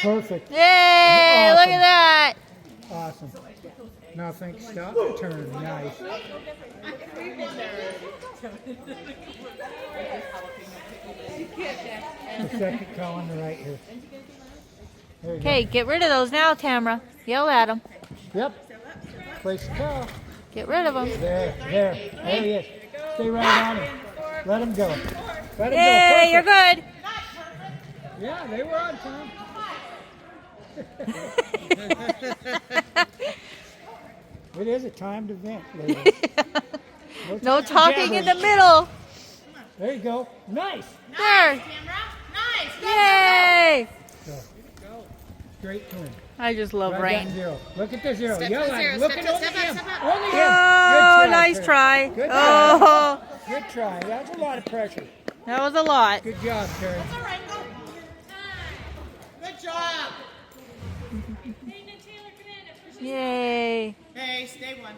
Perfect. Yay! Awesome. Look at that. Awesome. Nothing. Stop and turn. Nice. The second car on the right here. There you Okay, get rid of those now, Tamara. Yell at them. go. Yep. Place the car. Get rid of them. There he is. Stay right on him. Let him go. Let him Yay! go. You're Perfect. good. Yeah, they were on time. It is a timed event, ladies. No time for talking in the jabbering. middle. There you go. Nice. There. Nice. Yay! Go. Straight to him. I just love Right rain. down zero. Look at the zero. Step Yell to at zero. him. Look Step at to- only step up, him. step up. Only him. Oh, Good try, nice Kurt. try. Good try. Oh, Good try. That's a lot of pressure. that was a lot. Good job, Terry. All right, go. Good job. Yay. Hey, stay one.